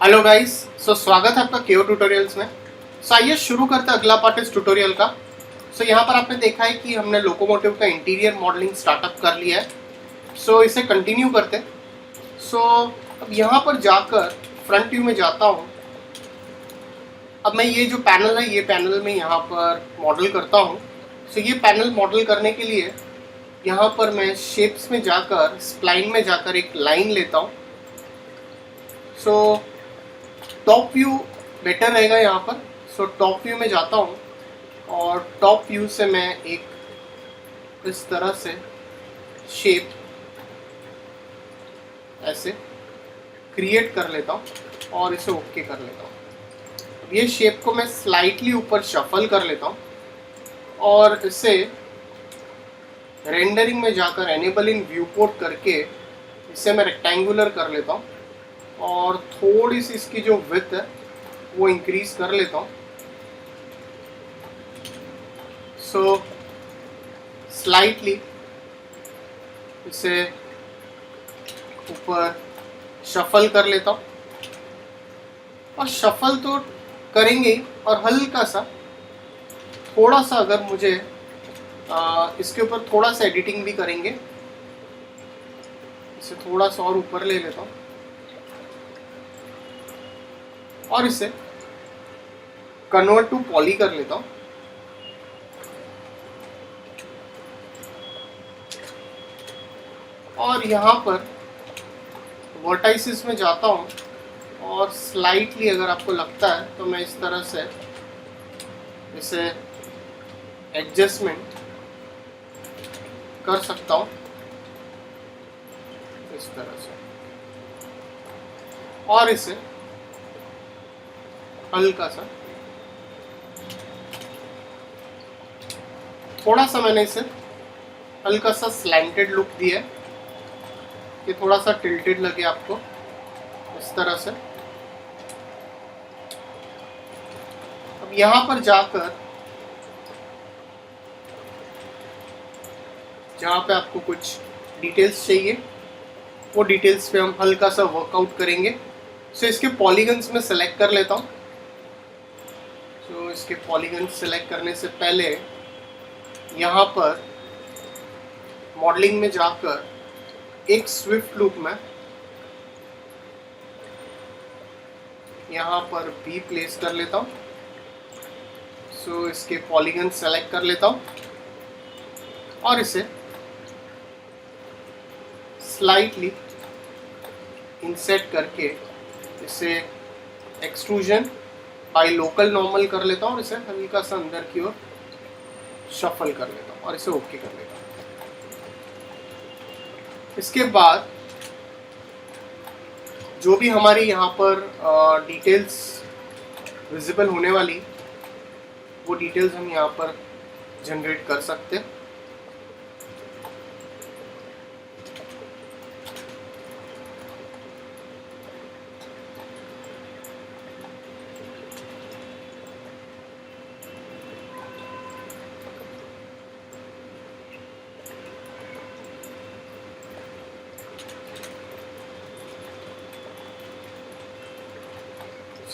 Hello guys, स्वागत है आपका केओ ट्यूटोरियल्स में। आइए शुरू करते हैं अगला पार्ट इस ट्यूटोरियल का। यहाँ पर आपने देखा है कि हमने लोकोमोटिव का इंटीरियर मॉडलिंग स्टार्टअप कर लिया है। इसे कंटिन्यू करते हैं। अब यहाँ पर जाकर फ्रंट व्यू में जाता हूँ। अब मैं ये जो पैनल है, ये पैनल में यहाँ पर मॉडल करता हूँ। ये पैनल मॉडल करने के लिए यहाँ पर मैं शेप्स में जाकर, स्प्लाइन में जाकर एक लाइन लेता हूँ। टॉप व्यू बेटर रहेगा यहाँ पर। टॉप व्यू में जाता हूँ और टॉप व्यू से मैं एक इस तरह से शेप ऐसे क्रिएट कर लेता हूँ और इसे ओके कर लेता हूँ। ये शेप को मैं स्लाइटली ऊपर शफल कर लेता हूँ और इसे रेंडरिंग में जाकर एनेबल इन व्यू पोर्ट करके इसे मैं रेक्टेंगुलर कर लेता हूँ और थोड़ी सी इसकी जो विड्थ है वो इंक्रीज कर लेता हूँ। स्लाइटली इसे ऊपर शफल कर लेता हूँ और शफल तो करेंगे ही, और हल्का सा थोड़ा सा अगर मुझे इसके ऊपर थोड़ा सा एडिटिंग भी करेंगे। इसे थोड़ा सा और ऊपर ले लेता हूँ और इसे कन्वर्ट टू पॉली कर लेता हूँ। और यहाँ पर वर्टाइसिस में जाता हूँ और स्लाइटली अगर आपको लगता है तो मैं इस तरह से इसे एडजस्टमेंट कर सकता हूँ इस तरह से, और इसे हल्का सा थोड़ा सा मैंने इसे हल्का सा स्लैंटेड लुक दिया है कि थोड़ा सा टिल्टेड लगे आपको इस तरह से। अब यहाँ पर जाकर जहाँ पे आपको कुछ डिटेल्स चाहिए वो डिटेल्स पे हम हल्का सा वर्कआउट करेंगे। इसके पॉलीगन्स में सेलेक्ट कर लेता हूँ। इसके पॉलीगन सेलेक्ट करने से पहले यहाँ पर मॉडलिंग में जाकर एक स्विफ्ट लूप में यहाँ पर भी प्लेस कर लेता हूँ। इसके पॉलीगन सेलेक्ट कर लेता हूँ और इसे स्लाइटली इंसेट करके इसे एक्सट्रूजन बाय लोकल नॉर्मल कर लेता हूँ और इसे हल्का सा अंदर की ओर शफल कर लेता हूँ और इसे ओके कर लेता हूँ। इसके बाद जो भी हमारी यहाँ पर डिटेल्स विजिबल होने वाली, वो डिटेल्स हम यहाँ पर जनरेट कर सकते हैं।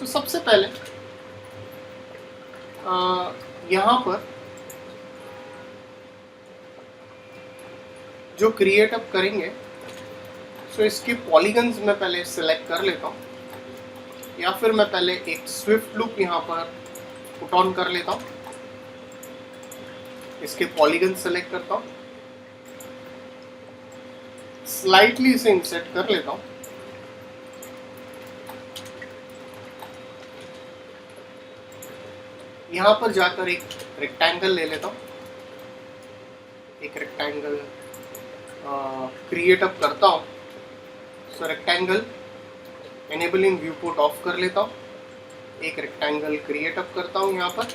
सबसे पहले यहाँ पर जो क्रिएट अप करेंगे, इसके पॉलीगन्स में पहले सिलेक्ट कर लेता हूँ, या फिर मैं पहले एक स्विफ्ट लूप यहाँ पर पुट ऑन कर लेता हूँ। इसके पॉलीगन सेलेक्ट करता हूँ, स्लाइटली इसे इंसर्ट कर लेता हूँ। यहाँ पर जाकर एक रेक्टेंगल ले लेता हूँ, एक रेक्टेंगल क्रिएट अप करता हूँ। Rectangle enable in view port of कर लेता हूँ, एक रेक्टेंगल क्रिएट अप करता हूँ यहाँ पर।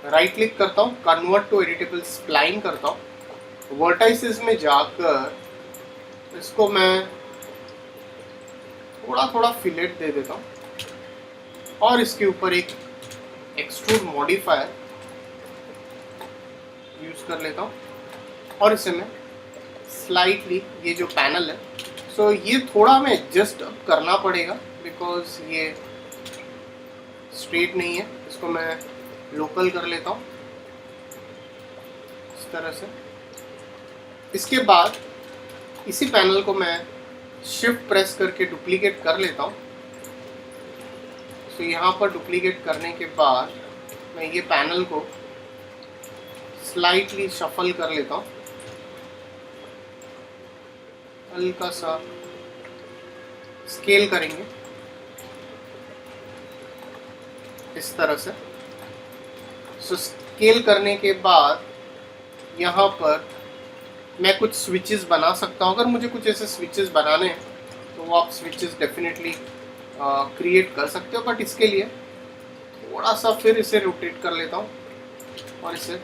राइट क्लिक करता हूँ, कन्वर्ट टू एडिटेबल स्प्लाइन करता हूँ। वर्टाइसिस में जाकर इसको मैं थोड़ा थोड़ा फिलेट दे देता हूँ और इसके ऊपर एक एक्सट्रूड मॉडिफायर यूज कर लेता हूँ और इसे मैं स्लाइटली, ये जो पैनल है सो ये थोड़ा हमें एडजस्ट अब करना पड़ेगा बिकॉज ये स्ट्रेट नहीं है। इसको मैं लोकल कर लेता हूँ इस तरह से। इसके बाद इसी पैनल को मैं शिफ्ट प्रेस करके डुप्लीकेट कर लेता हूँ। सो यहाँ पर डुप्लीकेट करने के बाद मैं ये पैनल को स्लाइटली शफल कर लेता हूँ, हल्का सा स्केल करेंगे इस तरह से। सो स्केल करने के बाद यहाँ पर मैं कुछ स्विचेस बना सकता हूँ। अगर मुझे कुछ ऐसे स्विचेस बनाने हैं तो वो आप स्विचेस डेफिनेटली क्रिएट कर सकते हो, बट इसके लिए थोड़ा सा फिर इसे रोटेट कर लेता हूँ और इसे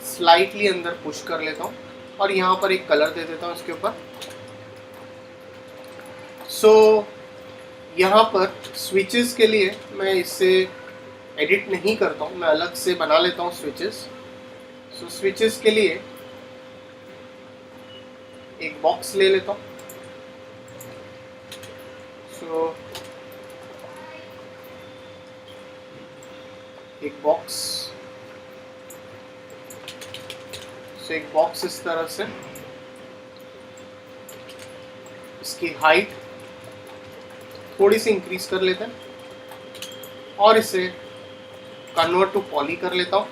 स्लाइटली अंदर पुश कर लेता हूँ और यहाँ पर एक कलर दे देता हूँ इसके ऊपर। सो यहाँ पर स्विचेस के लिए मैं इसे एडिट नहीं करता हूँ, मैं अलग से बना लेता हूँ स्विचेस। सो स्विचेस के लिए एक बॉक्स ले लेता हूँ। सो एक बॉक्स इस तरह से, इसकी हाइट थोड़ी सी इंक्रीज कर लेते हैं और इसे कन्वर्ट टू पॉली कर लेता हूँ।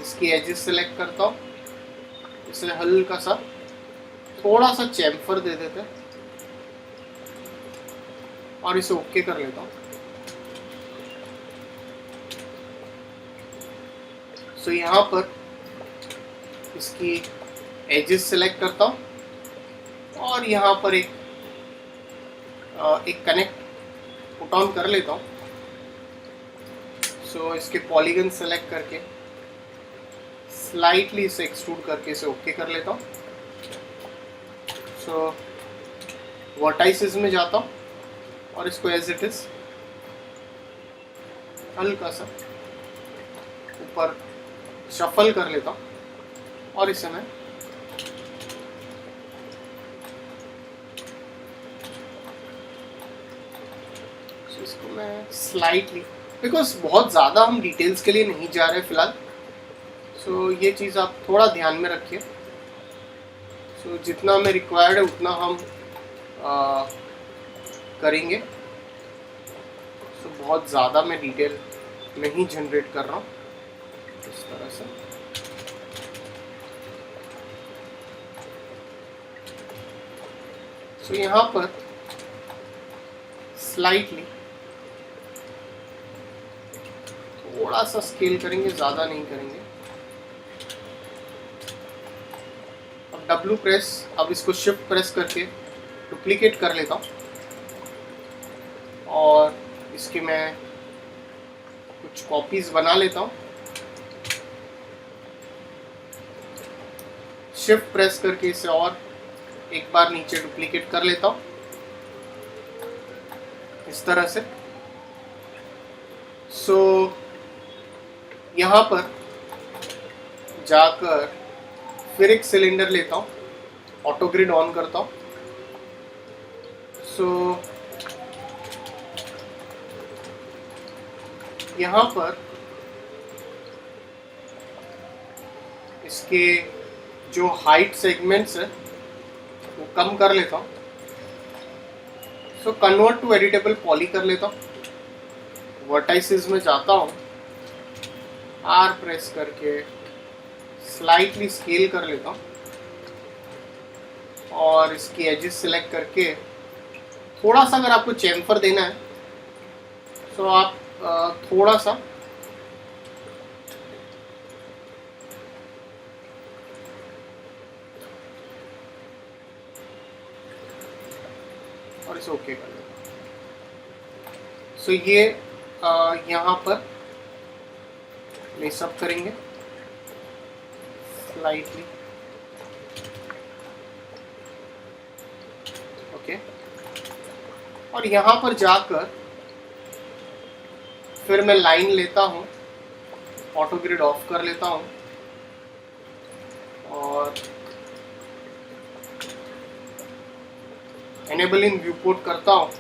इसकी एजेस सेलेक्ट करता हूँ, इसे हल्का सा थोड़ा सा चैम्फर दे देते हैं और इसे ओके कर लेता हूँ। सो यहाँ पर इसकी एजेस सेलेक्ट करता हूँ और यहाँ पर एक कनेक्ट पुट ऑन कर लेता हूँ। सो इसके पॉलीगन सेलेक्ट करके स्लाइटली इसे एक्सट्रूड करके इसे ओके कर लेता हूँ। सो वर्टाइसेस में जाता हूँ और इसको एज इट इज हल्का सा ऊपर शफल कर लेता हूँ और इसे मैं इसको मैं स्लाइटली, बिकॉज बहुत ज़्यादा हम डिटेल्स के लिए नहीं जा रहे फिलहाल। सो ये चीज़ आप थोड़ा ध्यान में रखिए। सो जितना हमें रिक्वायर्ड है उतना हम करेंगे। सो बहुत ज़्यादा मैं डिटेल नहीं जनरेट कर रहा हूँ इस तरह से। सो यहाँ पर स्लाइटली थोड़ा सा स्केल करेंगे, ज़्यादा नहीं करेंगे। अब W प्रेस, अब इसको शिफ्ट प्रेस करके डुप्लीकेट कर लेता हूँ और इसके मैं कुछ कॉपीज बना लेता हूँ। शिफ्ट प्रेस करके इसे और एक बार नीचे डुप्लीकेट कर लेता हूँ इस तरह से। सो यहाँ पर जाकर फिर एक सिलेंडर लेता हूँ, ऑटो ग्रिड ऑन करता हूँ। सो यहाँ पर इसके जो हाइट सेगमेंट्स है वो कम कर लेता हूँ। So convert to editable poly कर लेता हूँ। वर्टाइसेस में जाता हूँ, आर प्रेस करके स्लाइटली स्केल कर लेता हूँ और इसकी एजेस सेलेक्ट करके थोड़ा सा, अगर आपको चैम्फर देना है तो आप थोड़ा सा और इसे ओके कर लेता हूँ। सो ये यहाँ पर ये सब करेंगे स्लाइटली ओके। और यहाँ पर जाकर फिर मैं लाइन लेता हूँ, ऑटो ग्रिड ऑफ कर लेता हूँ और एनेबल इन व्यू पोर्ट करता हूँ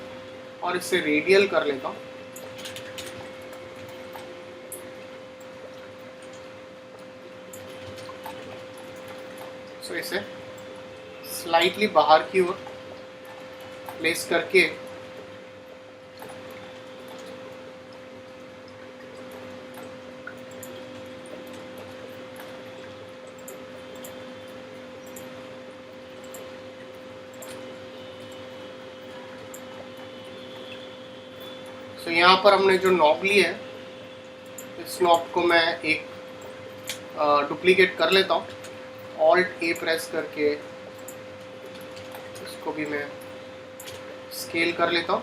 और इसे रेडियल कर लेता हूँ। सो इसे स्लाइटली बाहर की ओर प्लेस करके तो यहाँ पर हमने जो नॉब ली है, इस नॉब को मैं एक डुप्लीकेट कर लेता हूँ। ऑल्ट ए प्रेस करके इसको भी मैं स्केल कर लेता हूँ।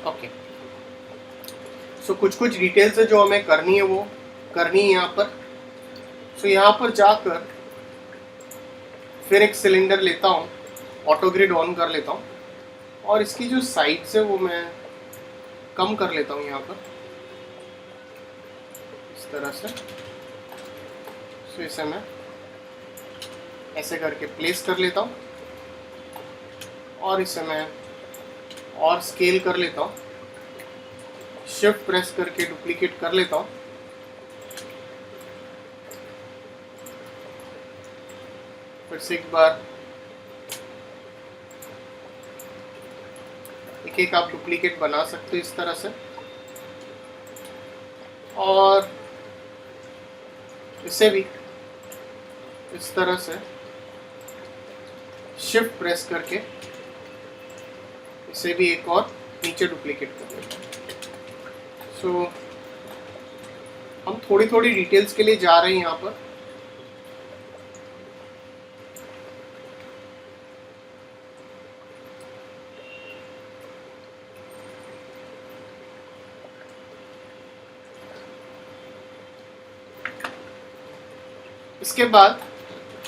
ओके, सो कुछ डिटेल्स है जो हमें करनी है, वो करनी है यहाँ पर। सो यहाँ पर जाकर फिर एक सिलेंडर लेता हूँ, ऑटो ग्रिड ऑन कर लेता हूँ और इसकी जो साइड्स है वो मैं कम कर लेता हूँ यहाँ पर इस तरह से। सो इसे मैं ऐसे करके प्लेस कर लेता हूँ और इसे मैं और स्केल कर लेता हूँ। शिफ्ट प्रेस करके डुप्लीकेट कर लेता हूँ। फिर से एक बार एक आप डुप्लीकेट बना सकते हो इस तरह से, और इसे भी इस तरह से शिफ्ट प्रेस करके इसे भी एक और नीचे डुप्लीकेट कर लेते हैं। सो हम थोड़ी डिटेल्स के लिए जा रहे हैं यहाँ पर। इसके बाद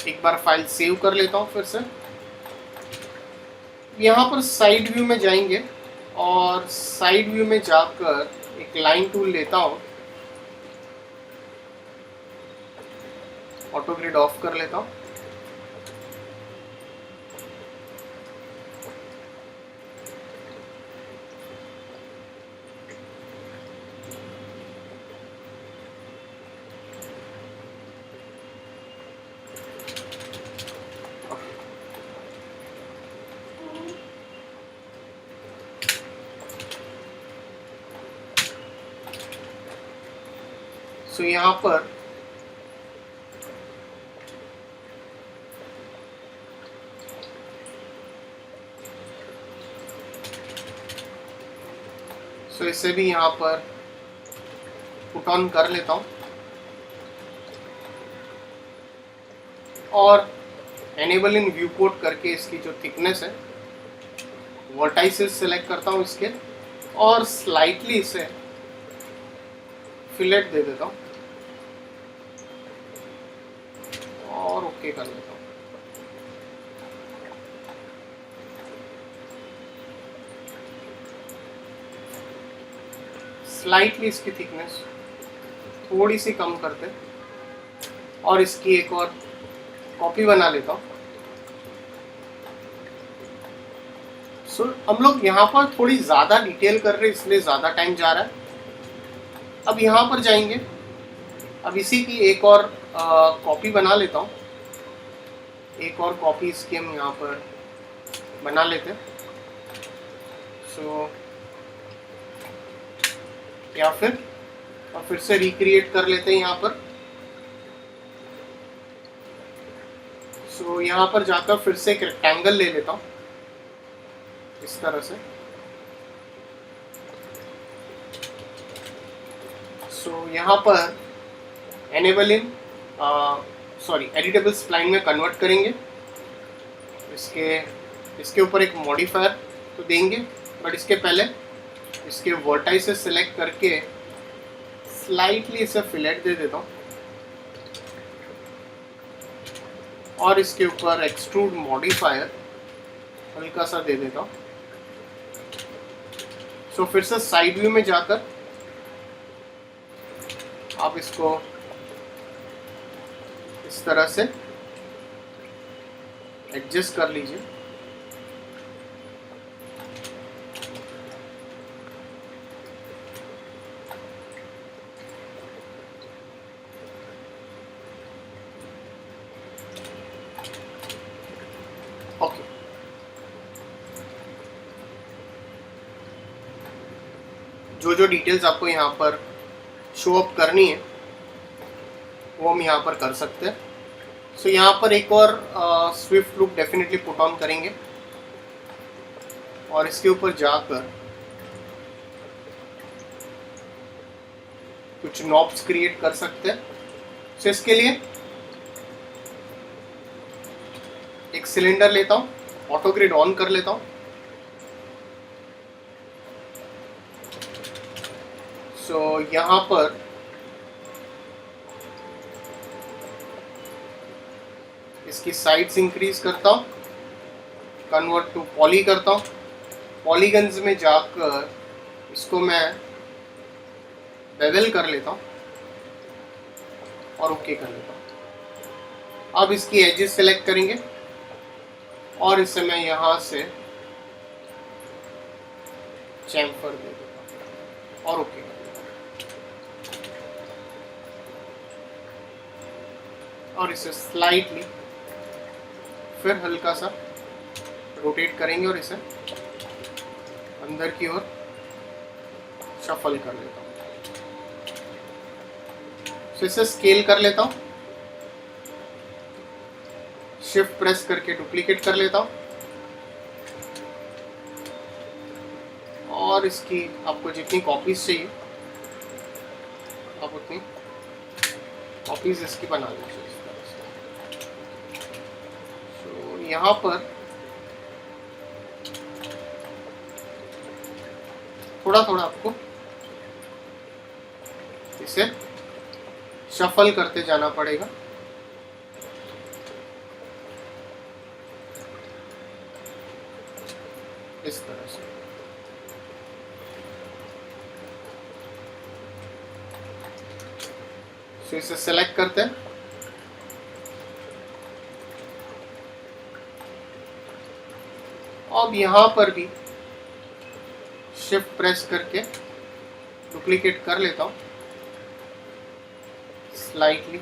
एक बार फाइल सेव कर लेता हूँ। फिर से यहाँ पर साइड व्यू में जाएंगे और साइड व्यू में जाकर एक लाइन टूल लेता हूँ, ऑटो ग्रिड ऑफ कर लेता हूँ। सो यहाँ पर इसे भी यहाँ पर पुट ऑन कर लेता हूँ और एनेबल इन व्यू पोर्ट करके इसकी जो थिकनेस है वर्टाइसेस सेलेक्ट करता हूँ इसके, और स्लाइटली इसे फिलेट दे देता हूँ और ओके कर लेता हूँ। स्लाइटली इसकी थिकनेस थोड़ी सी कम करते और इसकी एक और कॉपी बना लेता हूँ। सो हम लोग यहाँ पर थोड़ी ज़्यादा डिटेल कर रहे हैं, इसलिए ज़्यादा टाइम जा रहा है। अब यहाँ पर जाएंगे, अब इसी की एक और कॉपी बना लेता हूँ। एक और कॉपी इसकी हम यहाँ पर बना लेते हैं। सो या फिर से रिक्रिएट कर लेते हैं यहाँ पर। सो यहाँ पर जाकर फिर से एक रेक्टेंगल ले लेता हूँ इस तरह से। सो यहाँ पर एनेबल इन एडिटेबल स्प्लाइन में कन्वर्ट करेंगे। इसके ऊपर एक मॉडिफायर तो देंगे, बट इसके पहले इसके वर्टाइसेस सेलेक्ट करके स्लाइटली इसे फिलेट दे देता हूँ और इसके ऊपर एक्सट्रूड मॉडिफायर हल्का सा दे देता हूँ। सो फिर से साइड व्यू में जाकर आप इसको इस तरह से एडजस्ट कर लीजिए। ओके, जो जो डिटेल्स आपको यहाँ पर शो अप करनी है वो हम यहाँ पर कर सकते हैं। सो यहाँ पर एक और Swift look definitely put on करेंगे और इसके ऊपर जाकर कुछ नॉब्स क्रिएट कर सकते हैं। सो इसके लिए एक सिलेंडर लेता हूँ, ऑटो ग्रिड ऑन कर लेता हूँ। सो यहाँ पर इसकी साइड्स इंक्रीज करता हूँ, कन्वर्ट टू पॉली करता हूँ। पॉलीगन्स में जाकर इसको मैं बेवल कर लेता हूँ और ओके कर लेता हूँ। अब इसकी एजेस सेलेक्ट करेंगे और इसे मैं यहाँ से चैम्फर दे देता हूँ और ओके कर देता हूँ। और इसे स्लाइटली फिर हल्का सा रोटेट करेंगे और इसे अंदर की ओर शफल कर लेता हूँ। तो इसे स्केल कर लेता हूँ, शिफ्ट प्रेस करके डुप्लीकेट कर लेता हूँ और इसकी आपको जितनी कॉपीज चाहिए आप उतनी कॉपीज इसकी बना लीजिए इस तरह से। तो यहाँ पर थोड़ा थोड़ा आपको इसे शफल करते जाना पड़ेगा। इस तरह से तो इसे सेलेक्ट करते हैं। अब यहाँ पर भी शिफ्ट प्रेस करके डुप्लीकेट कर लेता हूँ स्लाइटली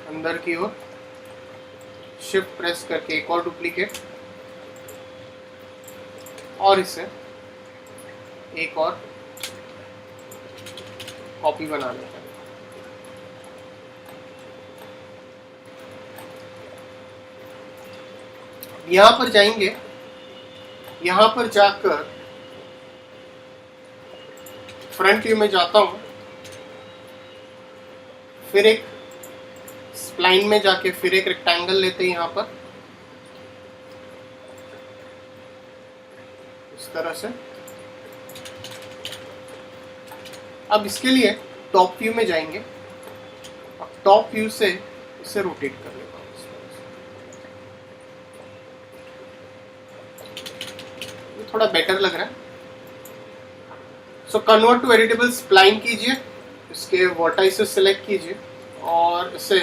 अंदर की ओर, शिफ्ट प्रेस करके एक और डुप्लीकेट और इसे एक और कॉपी बना लेते हैं। यहाँ पर जाएंगे, यहाँ पर जाकर फ्रंट व्यू में जाता हूँ, फिर एक स्प्लाइन में जाके फिर एक रेक्टेंगल लेते हैं यहाँ पर इस तरह से। अब इसके लिए टॉप व्यू में जाएंगे और टॉप व्यू से इसे रोटेट कर लेता हूँ इस तरह से। ये थोड़ा बेटर लग रहा है। So convert to editable spline कीजिए, इसके वर्टाइसेस सेलेक्ट कीजिए और इसे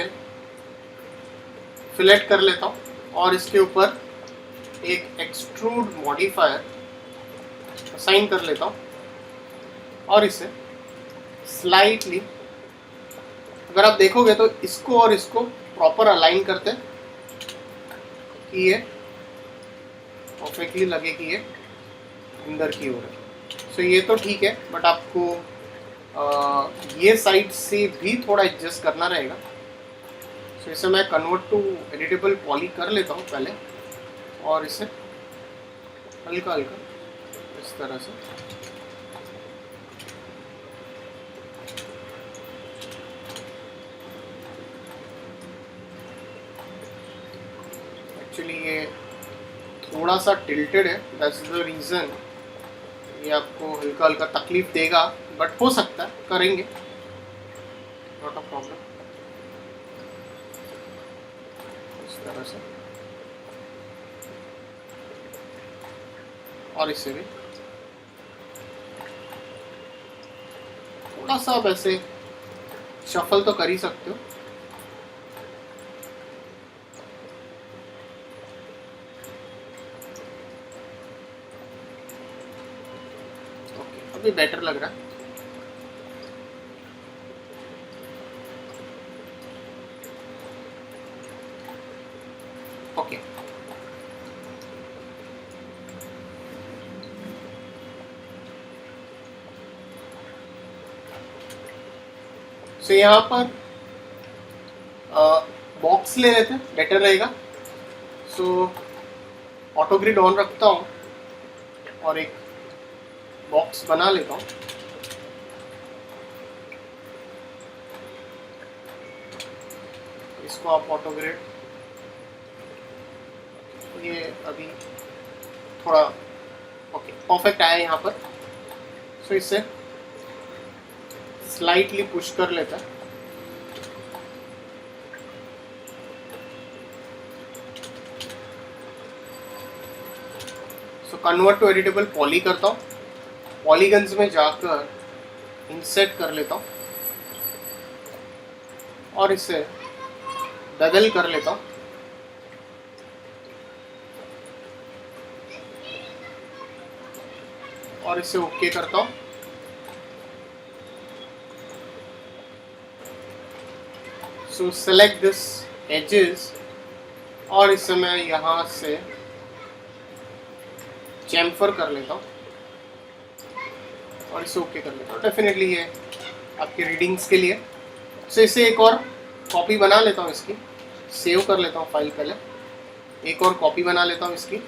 फिलेट कर लेता हूँ और इसके ऊपर एक एक्सट्रूड मॉडिफायर असाइन कर लेता हूँ और इसे स्लाइटली, अगर आप देखोगे तो इसको और इसको प्रॉपर अलाइन करते हैं कि ये परफेक्टली लगे कि ये अंदर की ओर है। सो ये तो ठीक है, बट आपको ये साइड से भी थोड़ा एडजस्ट करना रहेगा। सो इसे मैं कन्वर्ट टू एडिटेबल पॉली कर लेता हूँ पहले और इसे हल्का हल्का इस तरह से एक्चुअली ये थोड़ा सा टिल्टेड है, दैट्स द रीज़न ये आपको हल्का हल्का तकलीफ देगा, बट हो सकता है, करेंगे, नॉट अ प्रॉब्लम। इस तरह से और इसे भी थोड़ा सा आप ऐसे शफल तो कर ही सकते हो। ओके, अभी बेटर लग रहा है। ओके, सो यहाँ पर बॉक्स ले लेते हैं, बेटर रहेगा। सो ऑटो ग्रिड ऑन रखता हूँ और एक बॉक्स बना लेता हूँ। इसको आप ऑटो ग्रिड, ये अभी थोड़ा ओके परफेक्ट आया यहाँ पर। सो इससे स्लाइटली पुश कर लेता है। So convert to editable poly करता हूँ, पॉलीगन्स में जाकर इंसर्ट कर लेता हूँ और इसे बदल कर लेता हूँ। और इसे ओके करता हूँ। सो सेलेक्ट दिस एजेस और इसे मैं यहाँ से चैम्फर कर लेता हूँ और इसे ओके कर लेता हूँ। डेफिनेटली ये आपकी रीडिंग्स के लिए। सो इसे एक और कॉपी बना लेता हूँ, इसकी सेव कर लेता हूँ फाइल। पहले एक और कॉपी बना लेता हूँ इसकी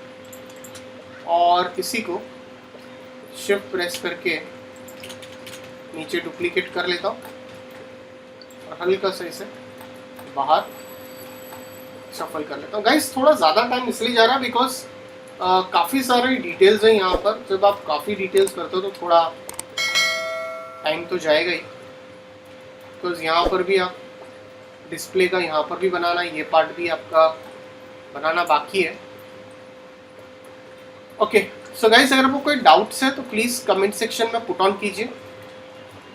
और इसी को शिफ्ट प्रेस करके नीचे डुप्लीकेट कर लेता हूँ और हल्का सा इसे बाहर शफल कर लेता हूँ। गाइस थोड़ा ज़्यादा टाइम इसलिए जा रहा है बिकॉज काफ़ी सारे डिटेल्स हैं यहाँ पर। जब आप काफ़ी डिटेल्स करते हो तो थोड़ा टाइम तो जाएगा ही, बिकॉज यहाँ पर भी आप डिस्प्ले का यहाँ पर भी बनाना है, ये पार्ट भी आपका बनाना बाकी है। ओके, सो गाइस अगर आपको कोई डाउट्स है तो प्लीज़ कमेंट सेक्शन में पुट ऑन कीजिए।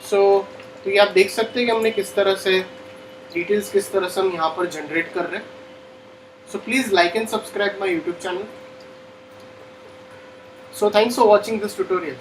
तो ये आप देख सकते हैं कि हमने किस तरह से डिटेल्स किस तरह से हम यहाँ पर जनरेट कर रहे हैं। So please like and subscribe my YouTube channel. So thanks for watching this tutorial.